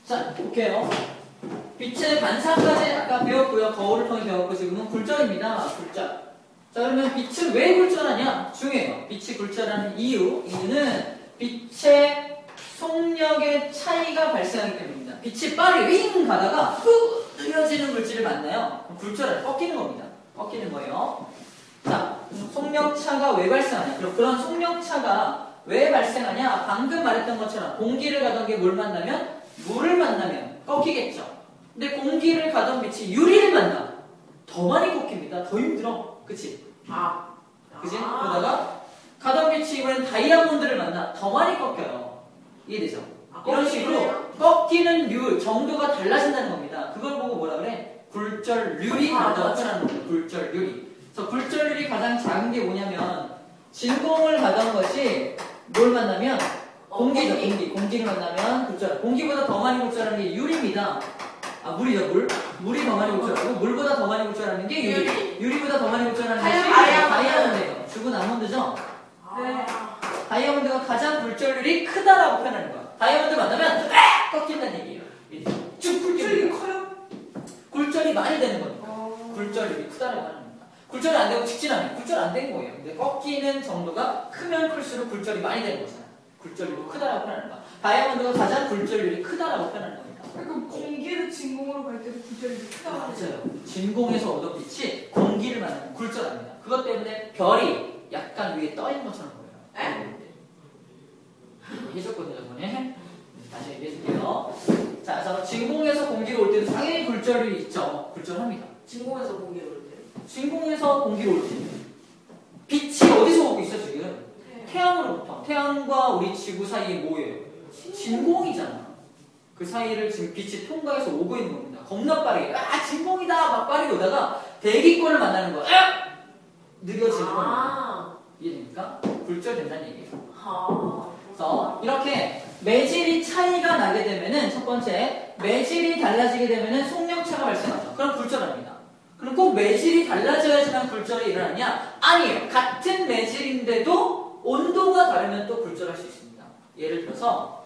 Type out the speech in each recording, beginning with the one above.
자, 볼게요. 빛의 반사까지 아까 배웠고요. 거울을 통해 배웠고 지금은 굴절입니다. 굴절. 자, 그러면 빛은 왜 굴절하냐? 중요해요. 빛이 굴절하는 이유는 빛의 속력의 차이가 발생하기 때문입니다. 빛이 빠르게 윙 가다가 후 느려지는 물질을 만나요. 그럼 굴절을 꺾이는 겁니다. 꺾이는 거예요. 자, 속력차가 왜 발생하냐? 그럼 그런 속력차가 왜 발생하냐? 방금 말했던 것처럼 공기를 가던 게 뭘 만나면? 물을 만나면 꺾이겠죠. 근데 공기를 가던 빛이 유리를 만나. 더 많이 꺾입니다. 더 힘들어. 그치? 그치? 그러다가 가던 빛이 이번엔 다이아몬드를 만나. 더 많이 꺾여요. 이해되죠? 이런 식으로 꺾이는 률, 정도가 달라진다는 겁니다. 그걸 보고 뭐라 그래? 굴절률이 다르다고 표현하는 겁니다. 굴절률이. 그래서 굴절률이 가장 작은 게 뭐냐면 진공을 가던 것이 뭘 만나면 공기죠. 공기를 만나면 굴절. 공기보다 더 많이 굴절하는 게 유리입니다. 물이죠. 물이 더 많이 굴절하고 물보다 더 많이 굴절하는 게 유리. 유리보다 더 많이 굴절하는 것이 다이아몬드예요. 죽은 아몬드죠. 네. 다이아몬드가 가장 굴절률이 크다라고 표현하는 거야. 다이아몬드 만나면 꺾인다는 얘기예요. 쭉 굴절이 커요. 굴절이 많이 되는 거니까. 굴절률이 크다라고 하는 겁니다. 굴절이 안 되고 직진하면 굴절 안 된 거예요. 근데 꺾이는 정도가 크면 클수록 굴절이 많이 되는 거잖아요. 굴절률이 크다라고 표현하는 거야. 다이아몬드가 가장 굴절률이 크다라고 표현하는 겁니다. 그럼 공기를 진공으로 갈 때도 굴절이 크다고 맞아요. 진공에서 얻은 빛이 공기를 만나면 굴절합니다. 그것 때문에 별이 약간 위에 떠 있는 것처럼 보여요. 해줬거든요, 저번에. 다시 얘기해줄게요. 자, 그래서 진공에서 공기로 올 때도 당연히 굴절이 있죠. 굴절합니다. 진공에서 공기를 올 때. 진공에서 공기로 올 때. 빛이 어디서 오고 있어, 지금? 태양으로부터. 태양과 우리 지구 사이에 뭐예요? 진공이잖아. 그 사이를 지금 빛이 통과해서 오고 있는 겁니다. 겁나 빠르게. 진공이다! 막 빠르게 오다가 대기권을 만나는 거야. 느려지는 겁니다. 이해됩니까? 굴절된다는 얘기예요. 그래서 이렇게 매질이 차이가 나게 되면은 첫 번째, 매질이 달라지게 되면은 속력차가 발생하죠. 그럼 굴절합니다. 그럼 꼭 매질이 달라져야지만 굴절이 일어나냐? 아니에요. 같은 매질인데도 온도가 다르면 또 굴절할 수 있습니다. 예를 들어서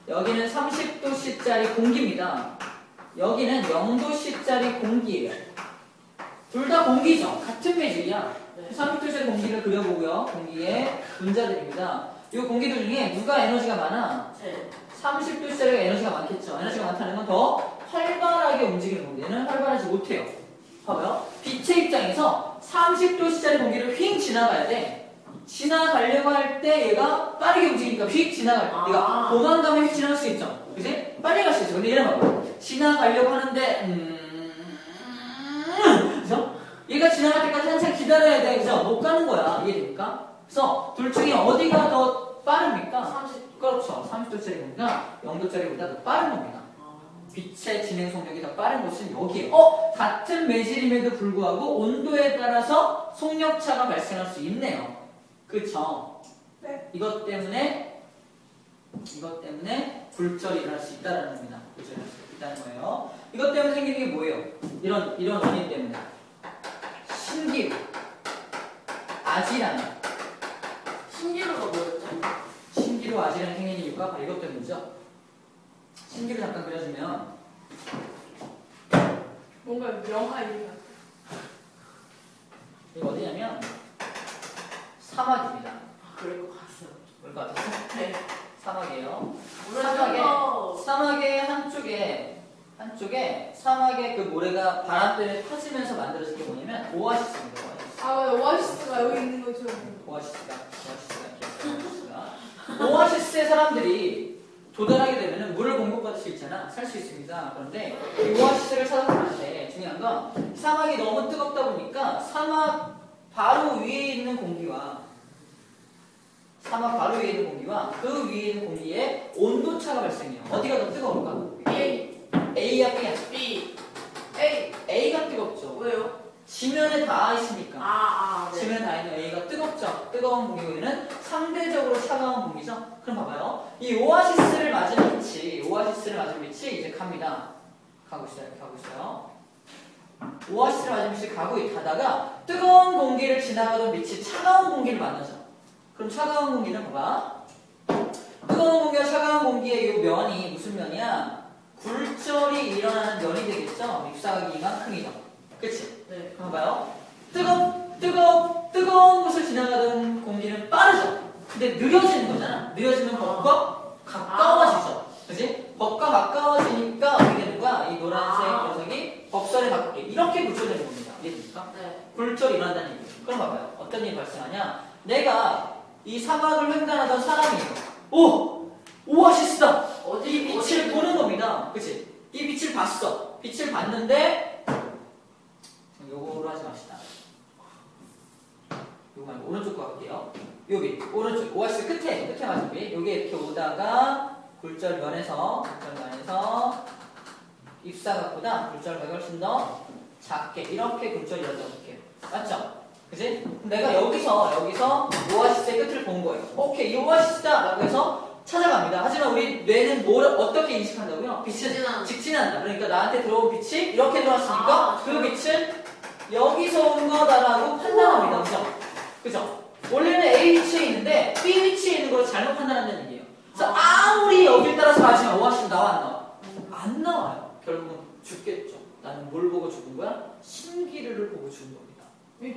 여기는 30도씨짜리 공기입니다. 여기는 0도씨짜리 공기예요. 둘 다 공기죠. 같은 매질이야. 30도씨짜리 공기를 그려보고요. 공기의 분자들입니다. 이 공기들 중에 누가 에너지가 많아? 30도씨짜리가 에너지가 많겠죠. 에너지가 많다는 건 더 활발하게 움직이는 겁니다. 얘는 활발하지 못해요. 봐봐요. 빛의 입장에서 30도씨짜리 공기를 휙 지나가야 돼. 지나가려고 할 때 얘가 빠르게 움직이니까 휙 지나갈 때 얘가 도망가면 휙 지나갈 수 있죠. 그치? 빨리 갈 수 있죠. 근데 얘는 봐봐. 지나가려고 하는데 그죠? 얘가 지나갈 때까지 한참 기다려야 돼. 그죠? 못 가는 거야. 이해됩니까? 그래서 둘 중에 어디가 더 빠릅니까? 30. 그렇죠. 30도짜리 공기가 0도짜리보다 더 빠른 겁니다. 빛의 진행 속력이 더 빠른 곳은 여기에요. 같은 매질임에도 불구하고 온도에 따라서 속력차가 발생할 수 있네요. 그쵸? 네. 이것 때문에 굴절이 일어날 수 있다는 겁니다. 굴절이 일어날 수 있다는 거예요. 이것 때문에 생기는 게 뭐예요? 이런 원인 때문에. 신기루, 아지랑. 신기루가 뭐였죠? 신기루, 아지랑이 생기는 이유가 바로 이것 때문이죠. 신기루 잠깐 그려주면 뭔가 명화 이름 같아. 이거 어디냐면 사막입니다. 그럴 것 같아요. 그럴 것 같았어? 네. 사막이에요. 물론 사막의 한쪽에 사막의 그 모래가 바람 때문에 터지면서 만들어진 게 뭐냐면 오아시스입니다. 오아시스가 여기 있는 거죠. 오아시스가 오아시스의 사람들이 도달하게 되면 물을 공급받을 수 있잖아. 살 수 있습니다. 그런데 이 오아시스를 찾아가는데 중요한 건 사막이 너무 뜨겁다 보니까 사막 바로 위에 있는 공기와 그 위에 있는 공기에 온도차가 발생해요. 어디가 더 뜨거울까? A야 B야? B. A가 뜨겁죠. 왜요? 지면에 닿아 있으니까. 네. 지면에 닿아 있는 A가 뜨겁죠. 뜨거운 공기는 상대적으로 차가운 공기죠. 그럼 봐봐요. 이 오아시스를 맞은 빛이 이제 갑니다. 가고 있어요. 오아시스를 맞은 빛이 가다가 뜨거운 공기를 지나가던 빛이 차가운 공기를 만나죠. 그럼 차가운 공기는 봐봐. 뜨거운 공기와 차가운 공기의 이 면이 무슨 면이야? 굴절이 일어나는 면이 되겠죠? 잎사각이 이만큼이죠. 그치? 네. 한번 봐요. 뜨거운 곳을 지나가던 공기는 빠르죠? 근데 느려지는 거잖아. 느려지면 법과 가까워지죠. 그치? 법과 가까워지니까 어떻게 되는 거야? 이 노란색 녀석이 법선에 가깝게 이렇게 굴절되는 겁니다. 이해됩니까? 네. 굴절이 일어난다는 얘기예요. 그럼 봐봐요. 어떤 일이 발생하냐? 내가 이 사막을 횡단하던 사람이에요. 오! 오아시스다! 이 빛을 보는 겁니다. 그치? 이 빛을 봤어. 빛을 봤는데 요거로 하지 맙시다. 요거 말고 오른쪽 거 할게요. 여기 오른쪽 오아시스 끝에 맞은 게 여기 이렇게 오다가 굴절면에서 잎사각보다 굴절면이 훨씬 더 작게 이렇게 굴절이 일어난다고 볼게요. 맞죠? 그지? 그럼 내가 여기서 오아시스의 끝을 본 거예요. 오케이, 이 오아시스다! 라고 해서 찾아갑니다. 하지만 우리 뇌는 어떻게 인식한다고요? 빛은 직진한다. 그러니까 나한테 들어온 빛이 이렇게 들어왔으니까 그 빛은 여기서 온 거다라고 판단합니다. 그죠? 그죠? 원래는 A 위치에 있는데 B 위치에 있는 걸 잘못 판단한다는 얘기예요. 그래서 아무리 여길 따라서 가지만 오아시스 나와 안 나와? 안 나와요. 결국은 죽겠죠. 나는 뭘 보고 죽은 거야? 신기루를 보고 죽은 겁니다. 왜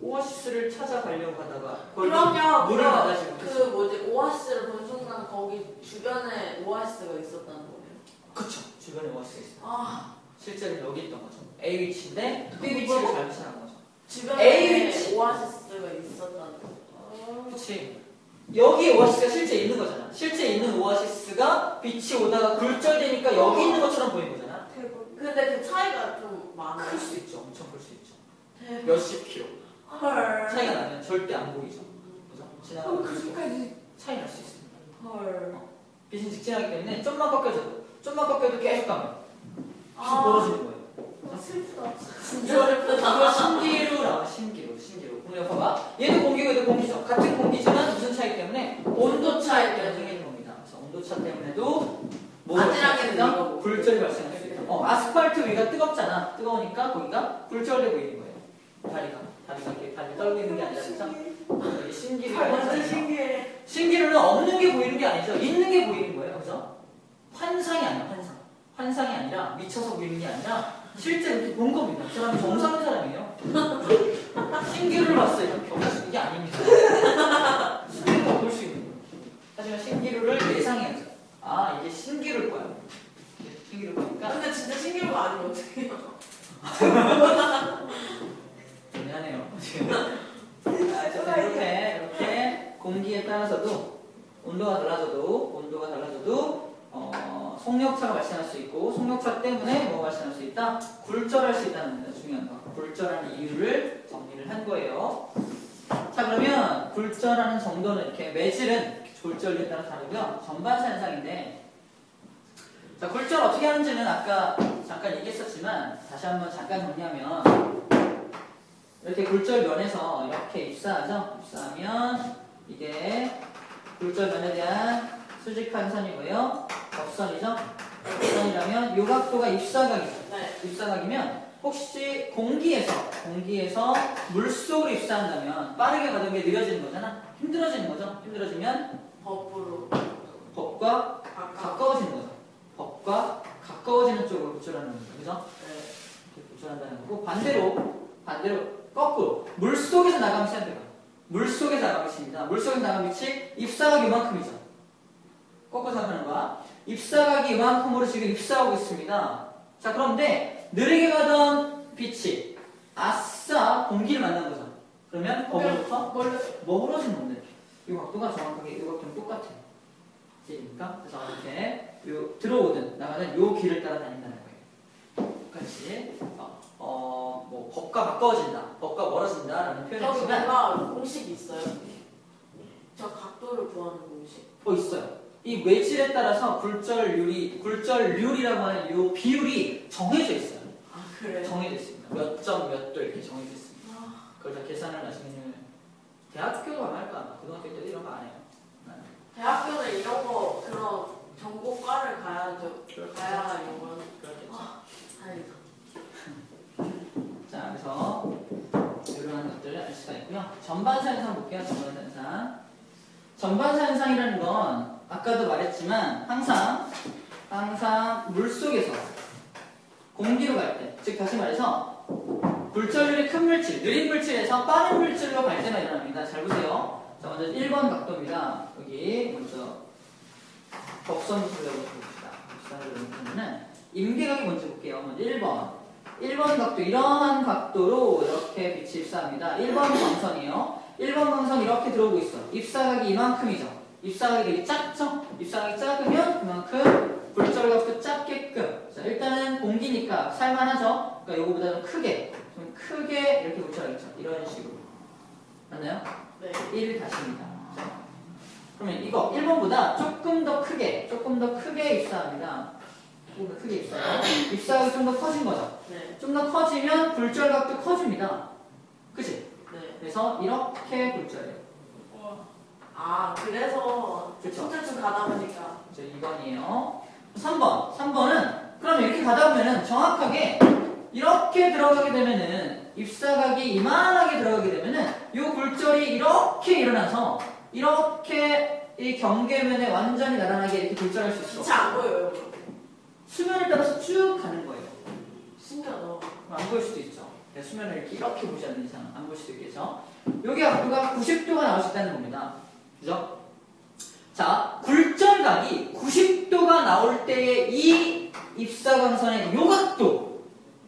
오아시스를 찾아가려고 하다가 그럼요. 물을 받아지고 그 뭐지 오아시스를 본 순간 거기 주변에 오아시스가 있었다는 거예요. 그쵸. 주변에 오아시스가 있어요. 아 실제로 여기 있던 거죠. A 위치인데 B 위치를 잘못 찾아간 거죠. 주변에 A 위치. 오아시스가 있었다는 거. 그치. 여기 오아시스가 실제 있는 거잖아. 실제 있는 오아시스가 빛이 오다가 굴절되니까 여기 있는 것처럼 보이는 거잖아. 대박. 근데 그 차이가 좀 많아요. 클 수 있죠. 엄청 클 수 있죠. 대박. 몇십 킬로. 헐. 차이가 나면 절대 안 보이죠. 그죠? 지나가면 그렇게까지. 차이 날 수 있습니다. 헐. 빛이 직진하기 때문에 좀만 꺾여도 계속 가면 계속 벌어지는 거예요. 슬프다. 진짜 어렵다. 이거 신기루 나와. 신기루. 그럼 봐봐. 얘도 공기고 얘도 공기죠. 같은 공기지만 무슨 차이 때문에? 온도 차이 때문에 생기는 겁니다. 그래서 온도 차 때문에도 뭐가 안전하게 발생한다? 굴절이 발생할 수 있다. 아스팔트 위가 뜨겁잖아. 뜨거우니까 거기가 굴절돼 보이는 거예요. 다리가 이렇게 발이 떨고 있는 게 아니라 진짜 이게 신기루가 완전 있잖아요. 신기해. 신기루는 없는 게 보이는 게 아니죠. 있는 게 보이는 거예요. 그죠? 환상이 아니야. 환상이 아니라 미쳐서 보이는 게 아니라 실제 이렇게 본 겁니다. 그 사람이 정상인 사람이에요. 신기루를 봤어요. 이렇게 없을 게 아닙니다. 신기루가 볼 수 있는 거예요. 하지만 신기루를 예상해야죠. 아, 이게 신기루일 거야. 신기루일 거니까. 근데 진짜 신기루가 아니면 어떡해요? 미안해요. 이렇게 공기에 따라서도 온도가 달라져도 속력차가 발생할 수 있고 속력차 때문에 뭐가 발생할 수 있다? 굴절할 수 있다는 겁니다. 중요한 거. 굴절하는 이유를 정리를 한 거예요. 자, 그러면 굴절하는 정도는 이렇게 매질은 굴절에 따라 다르고요. 전반사 현상인데 자, 굴절 어떻게 하는지는 아까 잠깐 얘기했었지만 다시 한번 잠깐 정리하면 이렇게 굴절면에서 이렇게 입사하죠. 입사하면 이게 굴절면에 대한 수직한 선이고요. 접선이죠. 접선이라면 요 각도가 입사각이죠. 네. 입사각이면 혹시 공기에서 물속으로 입사한다면 빠르게 가던 게 느려지는 거잖아. 힘들어지는 거죠. 힘들어지면 법으로 법과 가까워지는 거죠. 법과 가까워지는 쪽으로 굴절하는 겁니다. 그죠? 네. 이렇게 굴절한다는 거고 반대로 거꾸로 물속에서 나가면 시작돼요. 물속에서 나가면 시입니다. 물속에서 나가면 빛이 입사각이 이만큼이죠. 거꾸로 생각하는 거야. 입사각이 이만큼으로 지금 입사하고 있습니다. 자, 그런데 느리게 가던 빛이 아싸 공기를 만난 거죠. 그러면 거기부터 멀어지는 건데 이 각도가 정확하게 이 각도랑 똑같아요. 이해됩니까? 그래서 이렇게 들어오든 나가는 요 길을 따라 다닌다는 거예요. 똑같이 뭐 법과 가까워진다, 법과 멀어진다라는 표현이 저기 있지만 뭔가 공식이 있어요. 저 각도를 구하는 공식. 있어요. 이 외질에 따라서 굴절률이라고 하는 이 비율이 정해져 있어요. 아 그래요? 정해져 있습니다. 몇 점 몇 도 이렇게 정해져 있습니다. 그걸 다 계산을 하시면 대학교도 안 할까? 고등학교 때도 이런 거 안 해요. 대학교는 이런 거 그런 전공과를 가야죠. 가야 이런 거는. 그렇겠죠. 다행이다. 자, 그래서 이런 것들을 알 수가 있고요. 전반사 현상 볼게요. 전반사 현상이라는 건 아까도 말했지만 항상 물속에서 공기로 갈 때, 즉 다시 말해서 굴절률이 큰 물질, 느린 물질에서 빠른 물질로 갈 때만 일어납니다. 잘 보세요. 자, 먼저 1번 각도입니다. 여기 먼저 곡선부터 그려봅시다. 곡선을 그려보면은 임계각이 먼저 볼게요. 먼저 1번 각도, 이러한 각도로 이렇게 빛이 입사합니다. 1번 광선이에요. 1번 광선 이렇게 들어오고 있어. 입사각이 이만큼이죠. 입사각이 되게 작죠? 입사각이 작으면 그만큼 굴절각도 작게끔. 자, 일단은 공기니까 살만하죠? 그러니까 요거보다 좀 크게 이렇게 굴절하겠죠. 이런 식으로. 맞나요? 네. 1 다십니다. 자, 그러면 이거 1번보다 조금 더 크게 입사합니다. 조금 더 크게 입사해요. 입사각이 좀 더 커진 거죠. 네. 좀 더 커지면 굴절각도 커집니다. 그치? 네. 그래서 이렇게 굴절해요. 아, 그래서 그쵸. 좀 가다 보니까. 저 2번이에요. 3번은 그럼 이렇게 가다 보면은 정확하게 이렇게 들어가게 되면은 입사각이 이만하게 들어가게 되면은 이 굴절이 이렇게 일어나서 이렇게 이 경계면에 완전히 나란하게 이렇게 굴절할 수 있어. 빛이 안 보여요. 수면을 따라서 쭉 가는 거예요. 신기하다. 안 보일 수도 있죠. 수면을 이렇게 보지 않는 이상 안 보일 수도 있겠죠. 여기 각도가 90도가 나올 수 있다는 겁니다. 그죠? 자, 굴절각이 90도가 나올 때의 이 입사광선의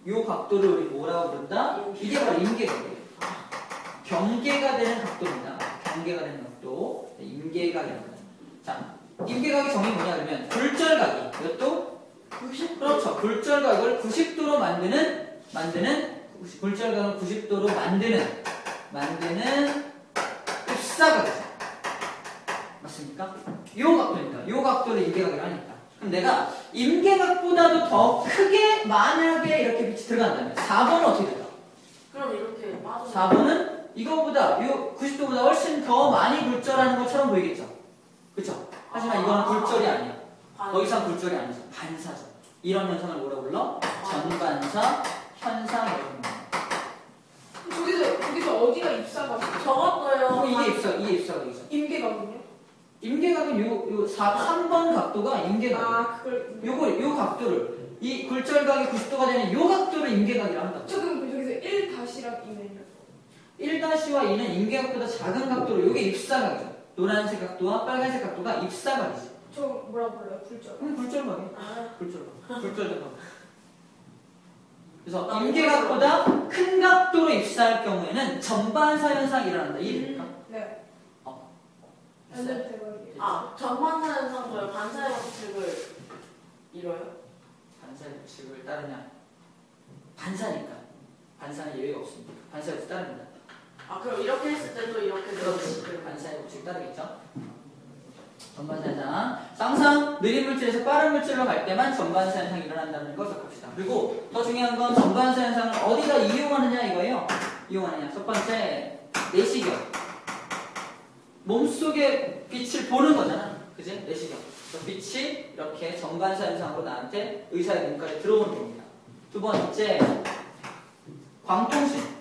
요 각도를 우리 뭐라고 부른다? 이게 바로 임계각이에요. 경계가 되는 각도입니다. 경계가 되는 각도. 임계각이라고 합니다. 자, 임계각의 정의 뭐냐 그러면 굴절각이 이것도 90? 그렇죠. 굴절각을 90도로 굴절각을 90도로 만드는 입사각이죠. 맞습니까? 요 각도입니다. 요 각도를 임계각이라고 하니까. 그럼 내가 임계각보다도 더 크게 만약에 이렇게 빛이 들어간다면 4번은 어떻게 될까? 그럼 이렇게 빠져. 4번은 이거보다 요 90도보다 훨씬 더 많이 굴절하는 것처럼 보이겠죠? 그렇죠? 하지만 이거는 굴절이 아니야. 더 이상 굴절이 아니죠. 반사죠. 이런 현상을 뭐라 불러? 전반사 현상이라고 합니다. 저기서 어디가 입사가? 저것도요. 이게 입사각이죠. 임계각은요? 임계각은 3번 각도가 임계각이에요. 아, 그걸. 요 각도를, 이 굴절각이 90도가 되는 요 각도를 임계각이라고 한다고. 저 그럼 저기서 1-랑 2는요? 1-와 2는 임계각보다 작은 각도로, 요게 입사각이죠. 노란색 각도와 빨간색 각도가 입사각이죠. 저 뭐라 불러요? 굴절. 굴절각이에요. 아, 굴절각. 그래서 임계각보다 큰 각도로 입사할 경우에는 전반사 현상이 일어난다. 이해됩니까? 네. 됐어요? 완전 대박이에요. 아, 전반사 현상도요. 반사의 법칙을 이뤄요? 반사의 법칙을 따르냐? 반사니까. 반사는 예외가 없습니다. 반사의 법칙 따릅니다. 아, 그럼 이렇게 했을 때도 이렇게 그렇지. 되는 반사의 법칙 따르겠죠? 전반사 현상. 항상 느린 물질에서 빠른 물질로 갈 때만 전반사 현상이 일어난다는 걸 기억합시다. 그리고 더 중요한 건 전반사 현상을 어디다 이용하느냐 이거예요. 이용하느냐. 첫 번째, 내시경. 몸속에 빛을 보는 거잖아. 그지? 내시경. 빛이 이렇게 전반사 현상으로 나한테 의사의 눈깔에 들어오는 겁니다. 두 번째, 광통신.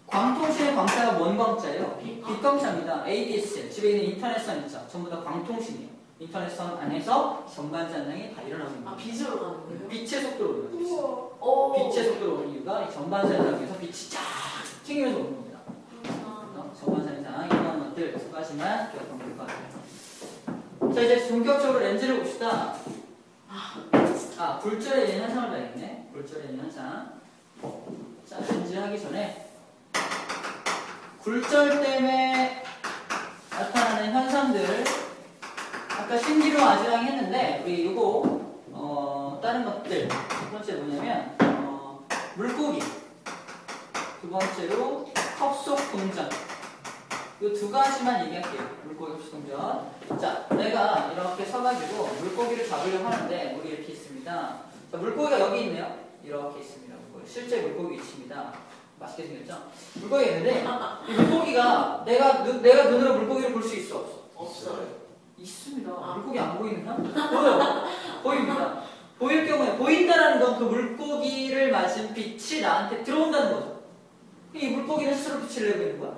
광통신의 광자가 뭔 광자예요? 빛광자입니다. ADSL. 집에 있는 인터넷선 있죠? 전부 다 광통신이에요. 인터넷선 안에서 전반사 현상이 다 일어나고 있는 아, 거예요. 빛으로 가는 거예요? 빛의 속도로 오는 거예요. 우와. 오. 빛의 속도로 오는 이유가 이 전반사 현상에서 빛이 쫙 튕기면서 오는 겁니다. 전반사 현상 이런 것들 수고하시면 기억하면 될 것 같아요. 자, 이제 본격적으로 렌즈를 봅시다. 굴절에 대한 현상을 봐야겠네. 굴절에 대한 현상. 자, 렌즈 하기 전에 굴절 때문에 나타나는 현상들 아까 신기루 아지랑 했는데 우리 요거 다른 것들 첫 번째 뭐냐면 물고기 두 번째로 컵속 동전 이 두 가지만 얘기할게요. 물고기 컵속 동전. 자, 내가 이렇게 서가지고 물고기를 잡으려고 하는데 물이 이렇게 있습니다. 자, 물고기가 여기 있네요. 이렇게 있습니다. 실제 물고기 있습니다. 맛있게 생겼죠? 물고기가 있는데 이 물고기가 내가 눈으로 물고기를 볼 수 있어 없어? 없어요. 있습니다. 물고기 안 보이느냐? 보여요. 보입니다. 보일 경우에 보인다라는 건 그 물고기를 맞은 빛이 나한테 들어온다는 거죠. 이 물고기는 스스로 빛을 내고 있는 거야?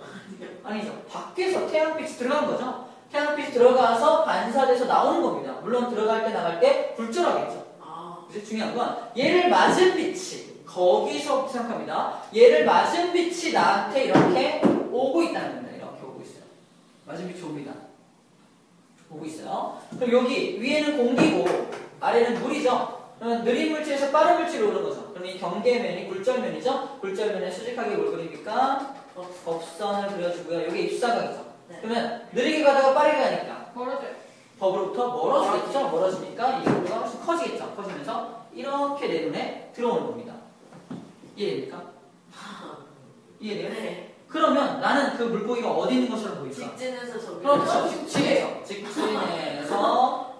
아니죠. 밖에서 태양빛이 들어간 거죠. 태양빛이 들어가서 반사돼서 나오는 겁니다. 물론 들어갈 때 나갈 때 굴절하겠죠. 그래서 중요한 건 얘를 맞은 빛이 거기서부터 생각합니다. 얘를 맞은 빛이 나한테 이렇게 오고 있다는 겁니다. 이렇게 오고 있어요. 맞은 빛이 옵니다. 오고 있어요. 그럼 여기 위에는 공기고 아래는 물이죠. 그러면 느린 물질에서 빠른 물질이 오는 거죠. 그럼 이 경계면이 굴절면이죠. 굴절면에 수직하게 뭘 그립니까? 법선을 그려주고요. 여기 입사각이죠. 네. 그러면 느리게 가다가 빠르게 가니까 멀어져요. 법으로부터 멀어지겠죠. 멀어지니까 이 속도가 훨씬 커지겠죠. 커지면서 이렇게 내 눈에 들어오는 겁니다. 이해됩니까? 이해돼요? 네. 그러면 나는 그 물고기가 어디 있는 것처럼 보일까? 직진해서 저기. 그렇죠.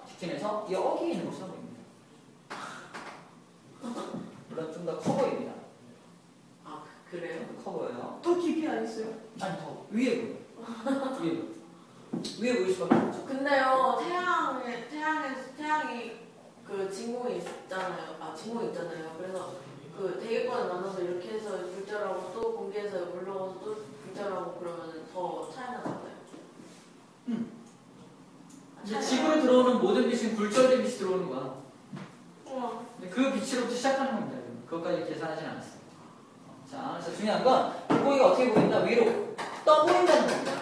직진해서 여기 있는 것처럼 보입니다. 물론 좀 더 커 보입니다. 아, 그래요? 커 보여요. 더 깊이 안 있어요. 아니 더 위에 보여. 위에 보일 수밖에 없죠. 근데요, 태양이 그 진공이 있잖아요. 진공이 있잖아요. 그래서 그 대기권을 나눠서 이렇게 해서 굴절하고 또 공기에서 올라와서 또 굴절하고 그러면 더 차이가 나나요? 이제 지구로 들어오는 모든 빛은 굴절된 빛이 들어오는 거야. 우와. 그 빛으로부터 시작하는 겁니다. 여러분. 그것까지 계산하진 않았어요. 자, 그래서 중요한 건 물고기가 어떻게 보인다? 위로 떠 보인다는 겁니다.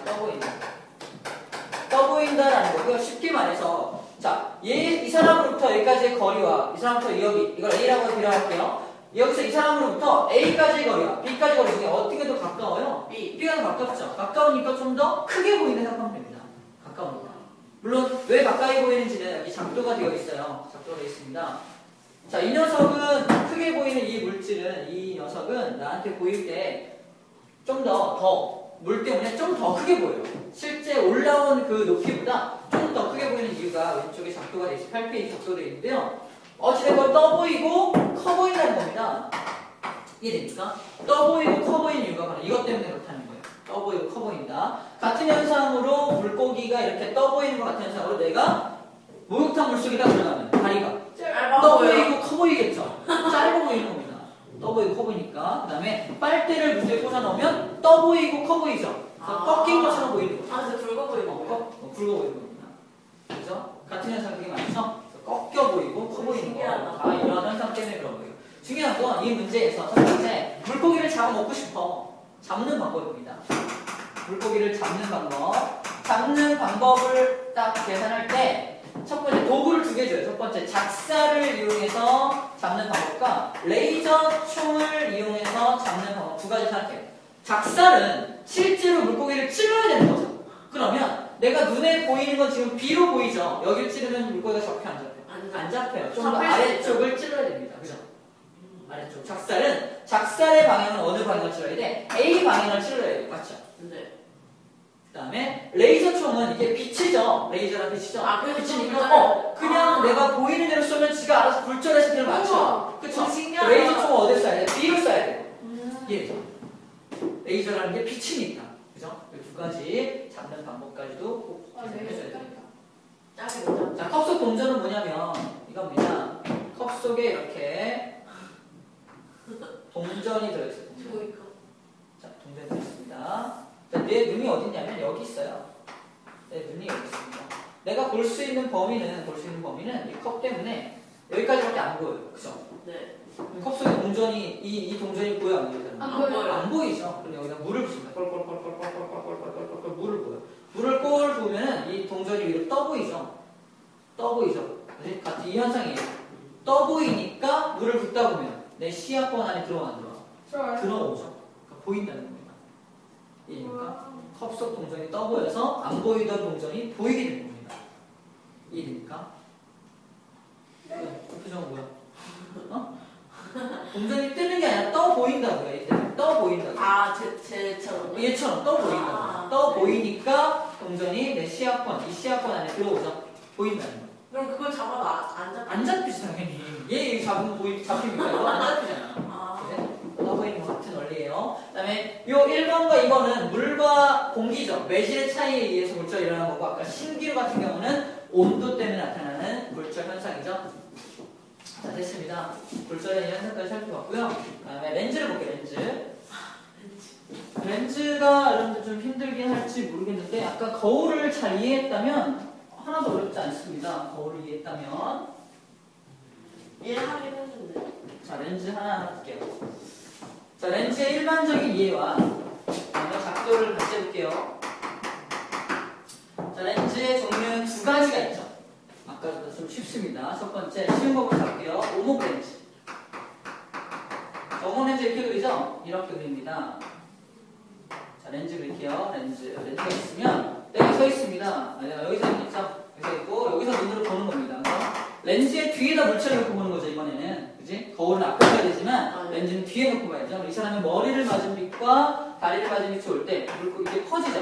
떠 보인다라는 거고요. 쉽게 말해서 자, 이 사람으로부터 여기까지의 거리와 이 사람부터 여기 이걸 A라고 비례할게요. 여기서 이 사람으로부터 A까지의 거리와 B까지 거리 중에 어떻게 더 가까워요? B가 더 가깝죠. 가까우니까 좀 더 크게 보이는 생각하면 됩니다. 가까우니까. 물론 왜 가까이 보이는지는 여기 작도가 되어 있어요. 작도가 되어 있습니다. 자, 이 녀석은 크게 보이는 이 물질은 이 녀석은 나한테 보일 때 좀 더 물 때문에 좀 더 크게 보여요. 실제 올라온 그 높이보다 좀 더 크게 보이는 이유가 왼쪽에 작도가 되어 있어요. 8페이지 작도되어 있는데요. 어찌됐건 떠 보이고 커 보인다는 겁니다. 이해됩니까? 떠 보이고 커 보이는 이유가 바로 이것 때문에 그렇다는 거예요. 떠 보이고 커 보인다. 같은 현상으로 물고기가 이렇게 떠 보이는 것 같은 현상으로 내가 목욕탕 물속에다 들어가면 다리가 짧아 떠 보여요. 보이고 커 보이겠죠. 짧아 보이는 겁니다. 떠 보이고 커 보이니까. 그 다음에 빨대를 물에 꽂아 넣으면 떠 보이고 커 보이죠. 그래서 꺾인 것처럼 보이는 거죠. 아, 진짜 붉어 보이는 거예요? 굵어 보이는 겁니다. 그죠? 같은 현상 되게 많죠? 그래서 꺾여 보이고 커 보이는 거. 신기하다. 다 이런 현상 때문에 그런 거예요. 중요한 건 이 문제에서 첫 번째, 물고기를 잡아 먹고 싶어. 잡는 방법입니다. 물고기를 잡는 방법. 잡는 방법을 딱 계산할 때 첫 번째 도구를 두 개 줘요. 첫 번째 작사를 이용해서 잡는 방법과 레이저 총을 이용해서 잡는 방법 두 가지 생각해요. 작살은 실제로 물고기를 찔러야 되는 거죠. 그러면 내가 눈에 보이는 건 지금 B로 보이죠. 여기를 찌르면 물고기가 잡혀 안 잡혀요? 안 잡혀요. 좀 더 잡힐 수 아래쪽을 찔러야 됩니다. 그죠? 아래쪽. 작살의 방향은 어느 방향을 찔러야 돼? A 방향을 찔러야 돼. 맞죠? 네. 그 다음에 레이저 총은 이게 빛이죠. 레이저란 빛이죠. 그래서 빛이니까 그냥 내가 보이는 대로 쏘면 지가 알아서 굴절해서 그냥 맞춰. 그쵸? 신기하다. 레이저 총은 어디서 쏴야 돼? B로 쏴야 돼. 이해죠? 레이저라는 게 빛이니까. 그죠? 이 두 가지 잡는 방법까지도 꼭 해줘야 돼요. 짝이 뭐죠? 자, 컵 속 동전은 뭐냐면 이겁니다. 컵 속에 이렇게 동전이 들어있어요. 보이까. 자, 동전이 들어있습니다. 자, 내 눈이 어딨냐면 여기 있어요. 내 눈이 여기 있습니다. 내가 볼 수 있는 범위는 이 컵 때문에 여기까지밖에 안 보여요. 그죠? 네. 컵 속에 동전이 이 동전이 보여 안 보이잖아요. 안 보여요. 안 보이죠. 그럼 여기다 물을 부습니다. 꼴꼴꼴꼴꼴꼴꼴꼴꼴꼴 물을 부어요. 물을 꼴 부으면 이 동전이 위로 떠 보이죠. 떠 보이죠. 같은 이 현상이에요. 떠 보이니까 물을 붓다 보면 내 시야권 안에 들어와 안 들어와? 좋아요. 들어오죠. 그러니까 보인다는 겁니다. 이해됩니까? 컵 속 동전이 떠 보여서 안 보이던 동전이 보이게 되는 겁니다. 이해됩니까? 그 표정은 뭐야? 어? 동전이 뜨는 게 아니라 떠 보인다고요. 이때 떠 보인다고. 제처럼. 얘처럼 떠 보인다고. 떠 보이니까 동전이 내 시야권, 이 시야권 안에 들어오죠. 보인다는 거예요. 그럼 그걸 잡아도 안 잡혀? 안 잡히지 당연히. 얘 잡으면 잡힙니까? 이거 안 잡히잖아. 떠 보이는 것 같은 원리예요. 그 다음에 요 1번과 2번은 물과 공기죠. 매질의 차이에 의해서 굴절이 일어나는 거고 아까 신기루 같은 경우는 온도 때문에 나타나는 굴절 현상이죠. 자, 됐습니다. 굴절의 현상까지 살펴봤고요. 그 다음에 렌즈를 볼게요. 렌즈가 여러분들 좀 힘들긴 할지 모르겠는데 아까 거울을 잘 이해했다면 하나도 어렵지 않습니다. 거울을 이해했다면 이해하긴 했는데. 자 렌즈 하나 볼게요. 자 렌즈의 일반적인 이해와 그다음에 각도를 같이 해볼게요. 자 렌즈의 종류는 두 가지가 있죠. 아까보다 좀 쉽습니다. 첫 번째 쉬운 거부터 할게요. 오목 렌즈. 오목 렌즈 이렇게 그리죠? 이렇게 그립니다. 자 렌즈 그릴게요. 렌즈가 있으면 내가 서 있습니다. 내가 여기서 있죠? 여기서 있고 여기서 눈으로 보는 겁니다. 그래서 렌즈의 뒤에다 물체를 놓고 보는 거죠 이번에는. 그지? 거울은 앞에 봐야 되지만 렌즈는 뒤에 놓고 봐야죠. 이 사람의 머리를 맞은 빛과 다리를 맞은 빛이 올 때 이렇게 퍼지죠.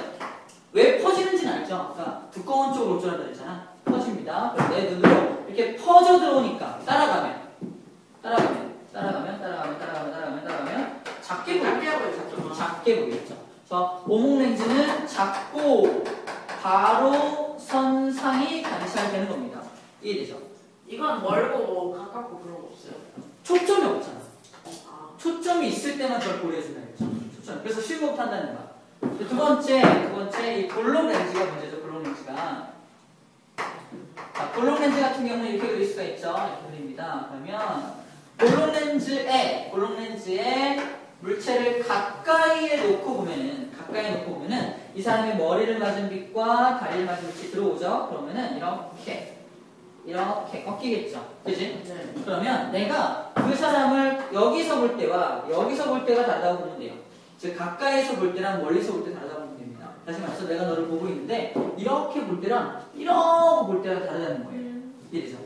왜 퍼지는지는 알죠? 아까 두꺼운 쪽으로 올 줄 알았다 그랬잖아. 퍼집니다. 그럼 내 눈으로 이렇게 퍼져 들어오니까 따라가면 작게 보이죠. 작게 보이겠죠. 그래서 오목 렌즈는 작고 바로 선상이 관찰되는 겁니다. 이해되죠? 이건 멀고 뭐 가깝고 그런 거 없어요. 초점이 없잖아. 아, 초점이 있을 때만 저를 고려해준다 그랬죠. 초점. 그래서 쉬운 것부터 한다는 거야. 두 번째 이 볼록 렌즈가 문제죠. 볼록 렌즈가. 자, 볼록 렌즈 같은 경우는 이렇게 그릴 수가 있죠. 이렇게 그립니다. 그러면 볼록 렌즈에 물체를 가까이에 놓고 보면은 이 사람의 머리를 맞은 빛과 다리를 맞은 빛이 들어오죠. 그러면은 이렇게 꺾이겠죠. 그지? 네. 그러면 내가 그 사람을 여기서 볼 때와 여기서 볼 때가 다르다고 보면 돼요. 즉 가까이서 볼 때랑 멀리서 볼 때 다르다고 보면 됩니다. 다시 말해서 내가 너를 보고 있는데 이렇게 볼 때랑 이렇게 볼 때가 다르다는 거예요. 이래서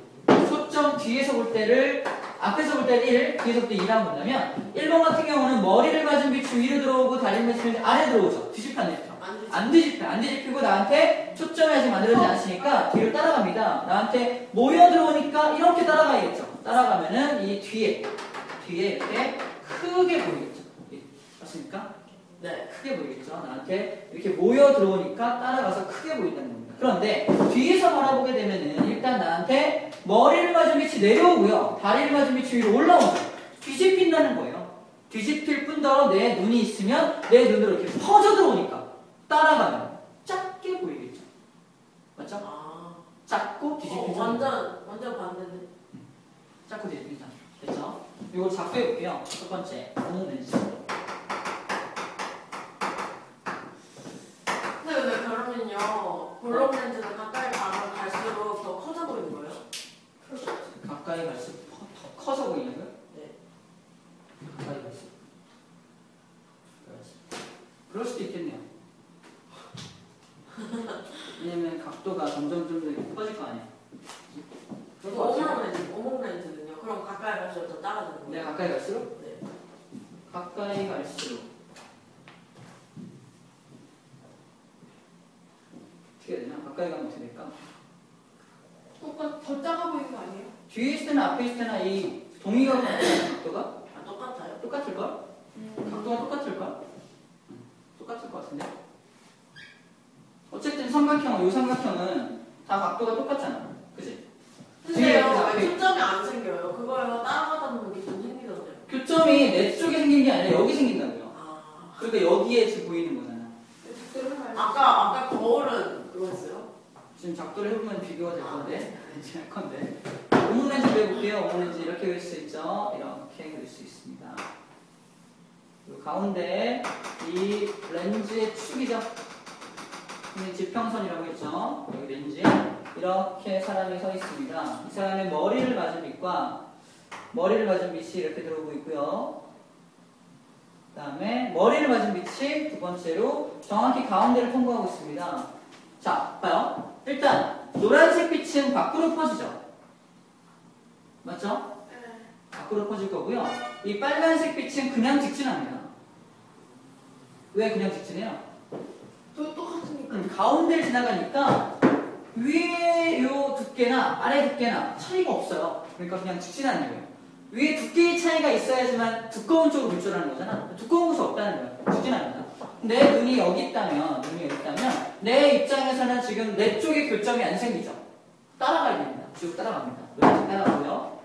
초점 뒤에서 볼 때를 앞에서 볼 때는 1, 뒤에서 볼 때 2라고 본다면 1번 같은 경우는 머리를 맞은 빛이 위로 들어오고 다리를 맞은 빛이 아래 들어오죠. 뒤집혀 안 뒤집혀? 안 뒤집히고 나한테 초점이 아직 만들어지지 않았으니까 뒤로 따라갑니다. 나한테 모여 들어오니까 이렇게 따라가야겠죠. 따라가면은 이 뒤에 이렇게 크게 보이겠죠. 맞습니까? 네. 크게 보이겠죠. 나한테 이렇게 모여 들어오니까 따라가서 크게 보인다는 겁니다. 그런데 뒤에서 바라보게 되면은 일단 나한테 머리를 맞은 빛이 내려오고요. 다리를 맞은 빛이 위로 올라오죠. 뒤집힌다는 거예요. 뒤집힐 뿐더러 내 눈이 있으면 내 눈으로 이렇게 퍼져 들어오니까 따라가면 작게 보이겠죠. 맞죠? 아, 작고 뒤집힌다. 완전 반대네. 작고 뒤집힌다. 됐죠? 이걸 작게 해볼게요. 첫 번째, 오목 렌즈. 근데 그러면요, 볼록 렌즈는 가까이 가면 갈수록 더 커져 보이는 거예요? 가까이 갈수록 더 커서 보이냐고요? 네. 가까이 갈수록. 그럴 수도 있겠네요. 왜냐면 각도가 점점 더 커질 거 아니야. 그럴 것 같아요. 오목 렌즈는요? 그럼 가까이 갈수록 더 작아지는 거예요? 네, 가까이 갈수록? 네. 가까이 갈수록. 어떻게 해야 되나? 가까이 가면 어떻게 될까? 더 작아 보이는 거 아니에요? 뒤에 있을 때나 앞에 있을 때나 이 동의가 각도가 아, 똑같아요? 똑같을걸? 각도가 똑같을걸? 똑같을 것 같은데? 어쨌든 삼각형, 요 삼각형은 다 각도가 똑같잖아. 그지? 근데요, 왜 초점이 안 생겨요? 그거요, 따라가다 보면 이렇게 좀 생기던데요? 교점이 내 쪽에 생긴 게 아니라 여기 생긴다고요. 아. 그러니까 여기에 지금 보이는 거잖아. 아까 거울은 그거였어요? 지금 작도를 해보면 비교가 될 건데, 이제 할 건데. 오목 렌즈 해볼게요. 오목 렌즈 이렇게 그릴 수 있죠? 이렇게 그릴 수 있습니다. 요 가운데 이 렌즈의 축이죠? 지평선이라고 했죠? 여기 렌즈에 이렇게 사람이 서 있습니다. 이 사람의 머리를 맞은 빛과 머리를 맞은 빛이 이렇게 들어오고 있고요. 그 다음에 머리를 맞은 빛이 두 번째로 정확히 가운데를 통과하고 있습니다. 자, 봐요. 일단 노란색 빛은 밖으로 퍼지죠. 맞죠? 밖으로 퍼질 거고요. 이 빨간색 빛은 그냥 직진합니다. 왜 그냥 직진해요? 똑같으니까. 가운데를 지나가니까 위에 요 두께나 아래 두께나 차이가 없어요. 그러니까 그냥 직진하는 거예요. 위에 두께의 차이가 있어야지만 두꺼운 쪽으로 물줄하는 거잖아. 두꺼운 것이 없다는 거예요. 직진합니다. 내 눈이 여기 있다면 내 입장에서는 지금 내 쪽에 교점이 안 생기죠. 따라가야 됩니다. 쭉 따라갑니다. 노란색 따라가고요.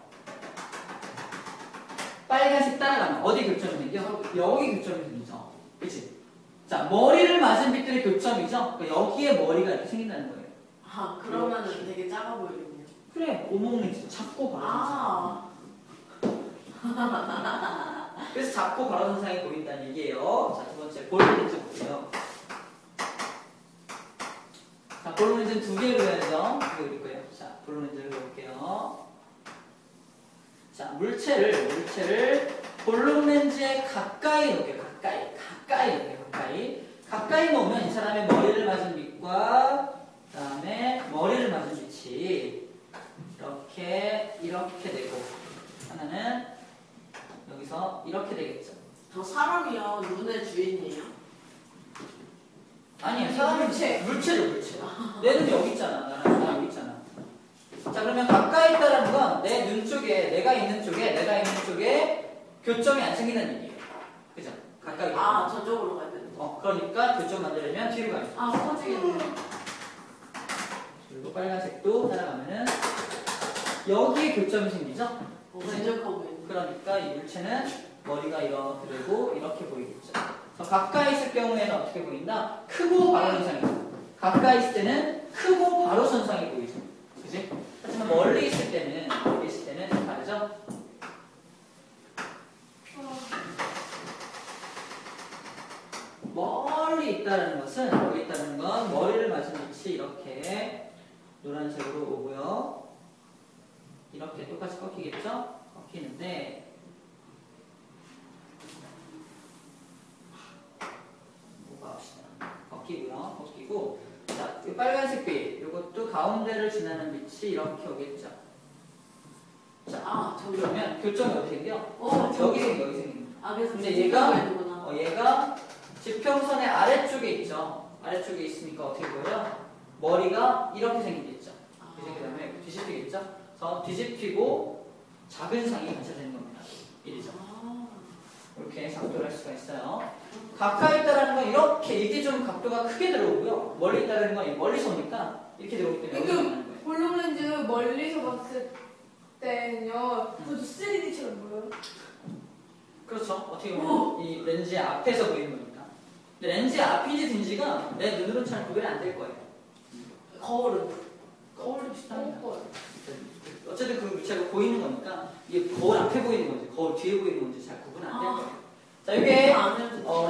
빨간색 따라가면 어디 교점이 생겨? 여기 교점이 생기죠. 그치? 자, 머리를 맞은 빛들의 교점이죠? 그러니까 여기에 머리가 이렇게 생긴다는 거예요. 아, 그러면은 되게 작아 보이겠네요. 그래, 오목렌즈 작고 바로 아, 그래서 작고 바로 선상이 보인다는 얘기예요. 자, 두 번째 볼렌즈 볼게요. 자, 볼렌즈는 두 개 그려야죠. 두 개 그릴 거예요. 자, 볼렌즈를 그려볼게요. 자, 물체를 볼록렌즈에 가까이 놓을게요. 가까이 놓으면 이 사람의 머리를 맞은 빛과 그 다음에 머리를 맞은 빛이 이렇게 되고 하나는 여기서 이렇게 되겠죠. 저 사람이요 눈의 주인이에요. 아니에요. 사람은 물체죠. 내 눈이 여기 있잖아. 나 여기 있잖아. 자, 그러면 가까이 있다라는 건 내 눈 쪽에, 내가 있는 쪽에 교점이 안 생긴다는 얘기예요. 그죠? 가까이. 아, 저쪽으로 가야 되는 거. 그러니까 교점 만들려면 뒤로 가요. 아, 커지겠네. 그리고 빨간색도 따라가면은 여기에 교점이 생기죠? 완전 보이네. 그러니까 이 물체는 머리가 이렇게 되고 이렇게 보이겠죠. 그래서 가까이 있을 경우에는 어떻게 보인다? 크고 바로 선상이 보여요. 가까이 있을 때는 크고 바로 선상이 보이죠. 그지? 하지만 멀리 있을 때는 다르죠? 멀리 있다는 건 머리를 맞은 빛이 이렇게 노란색으로 오고요. 이렇게 똑같이 꺾이겠죠? 꺾이는데 꺾이고 자, 이 빨간색 빛 이것도 가운데를 지나는 빛이 이렇게 오겠죠. 자, 저기. 그러면 교점이 어떻게 생겨? 여기 생겨. 아, 그래서 근데 되는구나. 얘가 지평선의 아래쪽에 있죠. 아래쪽에 있으니까 어떻게 보여요? 머리가 이렇게 생기겠죠. 그 다음에 뒤집히겠죠. 그래서 뒤집히고 작은 상이 관찰되는 겁니다. 이리죠. 이렇게 작도를 할 수가 있어요. 가까이 있다라는 건 이게 좀 각도가 크게 들어오고요. 멀리 있다라는 건 멀리서 오니까 이렇게 들어오기 때문에 여기서 나는 거예요. 볼록렌즈 멀리서 봤을 때는요, 그것도 3D처럼 보여요. 그렇죠. 어떻게 보면 이 렌즈의 앞에서 보이는 거니까. 근데 렌즈의 앞인지 뒤인지가 내 눈으로는 잘 구별이 안 될 거예요. 거울도 비슷합니다. 어쨌든 그 물체가 보이는 거니까 이게 거울 앞에 보이는 건지 거울 뒤에 보이는 건지 잘 구분 안 될 거예요. 자, 이게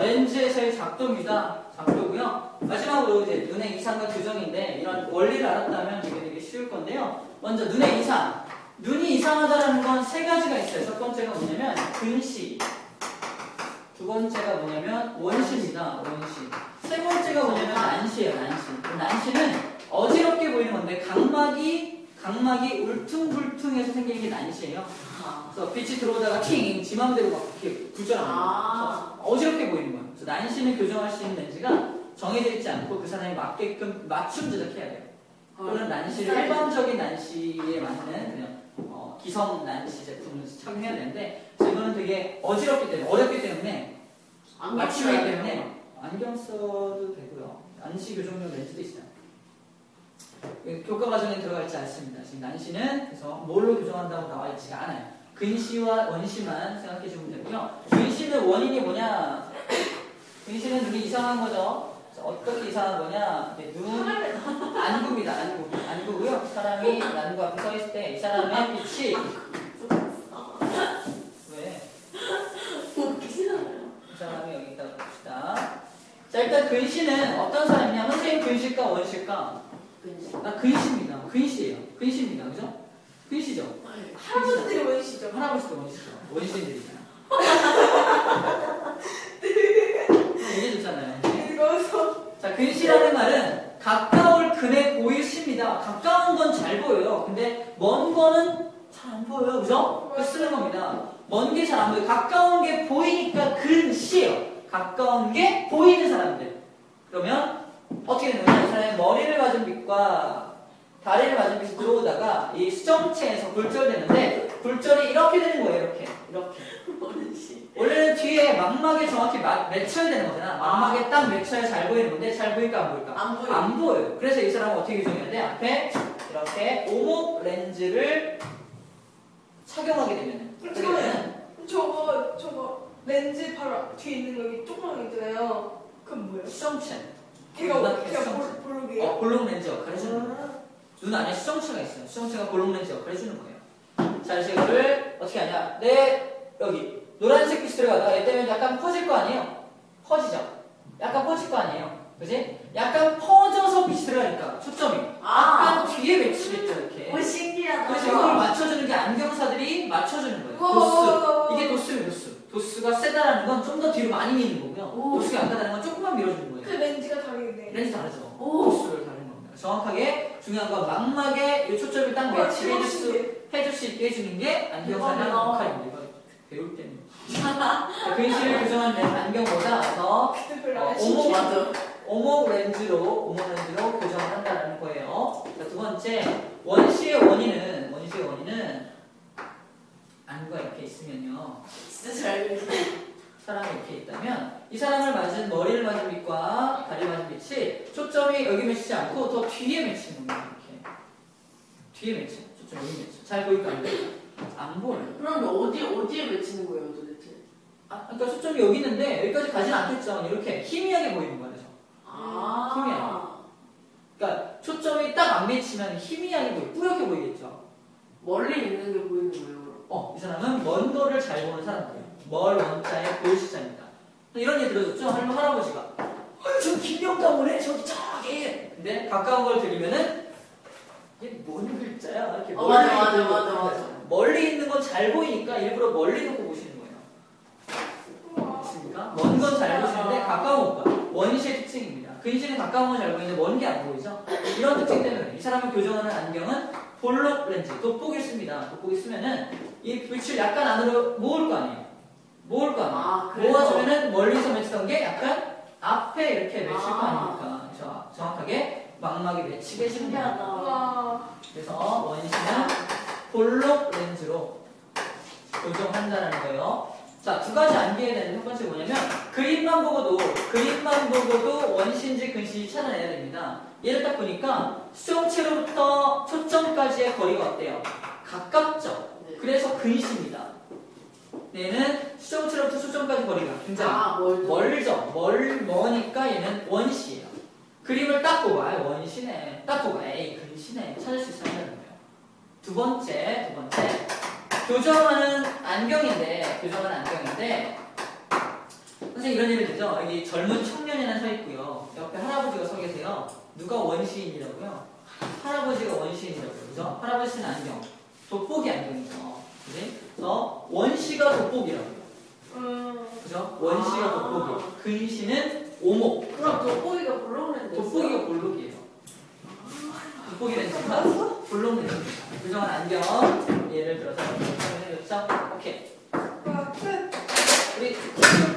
렌즈에서의 작도입니다. 작도고요. 마지막으로 이제 눈의 이상과 교정인데 이런 원리를 알았다면 이게 되게 쉬울 건데요. 먼저 눈의 이상. 눈이 이상하다는 건 세 가지가 있어요. 첫 번째가 뭐냐면 근시. 두 번째가 뭐냐면 원시입니다. 세 번째가 뭐냐면 난시예요. 난시는 어지럽게 보이는 건데 각막이 울퉁불퉁해서 생기는 게 난시예요. 그래서 빛이 들어오다가 팅! 지 맘대로 막 이렇게 굴절합니다. 어지럽게 보이는 거예요. 그래서 난시는 교정할 수 있는 렌즈가 정해져 있지 않고 그 사람이 맞게끔 맞춤 제작해야 돼요. 또는 난시를 일반적인 난시에 맞는 그냥 기성 난시 제품을 착용해야 되는데 이거는 되게 어렵기 때문에 맞춤이기 때문에 안경 써도 되고요. 난시 교정용 렌즈도 있어요. 교과 과정에 들어가 있지 않습니다. 지금 난시는 그래서 뭘로 교정한다고 나와 있지가 않아요. 근시와 원시만 생각해 주면 되고요. 근시는 원인이 뭐냐? 근시는 눈이 이상한 거죠. 어떻게 이상한 거냐? 눈 안구입니다. 안구고요. 사람이 안구 앞에 서 있을 때 이 사람의 빛이 왜? 이 사람이 여기 있다고 봅시다. 자, 일단 근시는 어떤 사람이냐? 선생님 근시일까 원시일까? 나 근시입니다. 근시입니다. 그죠? 근시죠? 할아버지들이 원시죠. 원시들이잖아. 얘기해줬잖아요. 읽어서. 자, 근시라는 말은 가까울 근에 보이십니다. 가까운 건 잘 보여요. 근데 먼 거는 잘 안 보여요. 그죠? 그 쓰는 겁니다. 먼 게 잘 안 보여요. 가까운 게 보이니까 근시예요. 가까운 게 보이는 사람들. 그러면 어떻게 되는 거냐? 이 사람의 머리를 맞은 빛과 다리를 맞은 빛이 들어오다가 이 수정체에서 굴절되는데 굴절이 이렇게 되는 거예요. 이렇게. 원래는 뒤에 망막에 정확히 맺혀야 되는 거잖아. 망막에 딱 맺혀야 잘 보이는 건데 잘 보일까 안 보일까? 안 보여요. 그래서 이 사람은 어떻게 교정해야 돼? 앞에 이렇게 오목 렌즈를 착용하게 되면 저거 렌즈 바로 뒤에 있는 거 여기 조그만 거 있잖아요. 그건 뭐예요? 수정체. 걔가 수정체. 볼록이에요? 볼록 렌즈 역할을 해주는 거예요. 눈 안에 수정체가 있어요. 수정체가 볼록 렌즈 역할을 해주는 거예요. 자, 그래서 이거를 어떻게 하냐. 여기 노란색 빛이 들어가다가 얘 때문에 약간 퍼질 거 아니에요? 퍼지죠? 약간 퍼질 거 아니에요? 그지? 약간 퍼져서 빛이 들어가니까 초점이 약간 뒤에 맺히겠죠, 이렇게. 오, 신기하다. 그래서 이걸 맞춰주는 게 안경사들이 맞춰주는 거예요. 도수. 이게 도수예요, 도수. 도수가 세다라는 건 좀 더 뒤로 많이 미는 거고요. 오. 도수가 약하다는 건 조금만 밀어주는 그 거예요. 렌즈가 다르겠네. 렌즈 다르죠? 오. 도수를 다른 겁니다. 정확하게 중요한 건 망막에 이 초점을 딱 매치게 해줄 수 있게 해주는 게 안경사의 대박이다. 역할입니다. 이거 배울 때는. 근시를 교정하는 안경보다 더 오목 렌즈로 교정을 한다는 거예요. 자, 두 번째, 원시의 원인은 안구가 이렇게 있으면요. 진짜 잘 그리시네. 사람이 이렇게 있다면 이 사람을 맞은 머리를 맞은 빛과 다리를 맞은 빛이 초점이 여기 맺히지 않고 더 뒤에 맺히는 거예요. 이렇게 뒤에 맺혀. 초점 여기 맺혀. 잘 보일까요? 안 보여요. 그럼 어디에 맺히는 거예요, 도대체? 그러니까 초점이 여기 있는데 여기까지 가진 않겠죠. 이렇게 희미하게 보이는 거예요. 그러니까 초점이 딱 안 맺히면 희미하게 뿌옇게 보이겠죠. 멀리 있는 게 보이는 거예요. 이 사람은 먼 거를 잘 보는 사람이에요. 멀 원자의 볼시자입니다. 이런 얘기 들어줬죠? 할아버지가. 저 김영감오네 저기 저기. 근데 가까운 걸 들으면은 이게 뭔 글자야? 이렇게 맞아. 멀리 있는 건 잘 보이니까 일부러 멀리 놓고 보시는 거예요. 맞습니까? 먼 건 잘 보시는데 가까운 건 원시의 특징입니다. 근시는 가까운 건 잘 보이는데 먼 게 안 보이죠? 이런 특징 때문에 이 사람을 교정하는 안경은 볼록 렌즈, 돋보기 씁니다. 돋보기 쓰면은 이 빛을 약간 안으로 모을 거 아니에요. 모아주면은 멀리서 맺히던 게 약간 앞에 이렇게 맺힐 거 아닙니까? 정확하게 망막에 맺히게 해주는 거예요. 신기하다. 그래서 원시는 볼록 렌즈로 교정한다는 거예요. 자, 두 가지 암기해야 되는 첫 번째 뭐냐면 그림만 보고도 원시인지 근시인지 찾아내야 됩니다. 얘를 딱 보니까 수정체로부터 초점까지의 거리가 어때요? 가깝죠? 네. 그래서 근시입니다. 얘는 수정체로부터 초점까지 거리가 굉장히 멀죠? 머니까 얘는 원시예요. 그림을 딱 보고 원시네. 딱 보고 근시네. 찾을 수 있어야 하는 거예요. 두 번째 교정하는 안경인데 선생님 이런 얘기를 듣죠? 여기 젊은 청년이 하나 서 있고요. 옆에 할아버지가 서 계세요. 누가 원시인이라고요? 할아버지가 원시인이라고요. 그죠? 할아버지 쓰는 안경. 돋보기 안경이죠. 그지? 그래서 원시가 돋보기라고요. 그죠? 원시가 돋보기. 근시는 오목. 그럼 돋보기가 볼록 렌즈. 돋보기가 볼록이에요. 돋보기 렌즈가 볼록 렌즈입니다. 교정한 안경. 예를 들어서 설명해줬죠? 오케이. 우리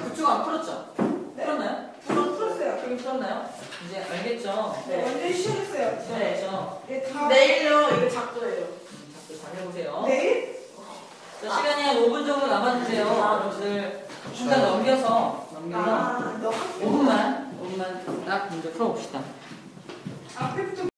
그쪽 안 풀었죠? 네. 풀었나요? 풀었어요. 그림 풀었나요? 이제 알겠죠? 네, 완전 시원했어요. 네, 알죠? 내일요, 이거 작도예요. 자꾸 잘 해보세요. 내일? 자, 시간이 한 5분 정도 남았는데요. 여러분들 중간 넘겨서 너 5분만 딱 문제 풀어봅시다. 앞에부터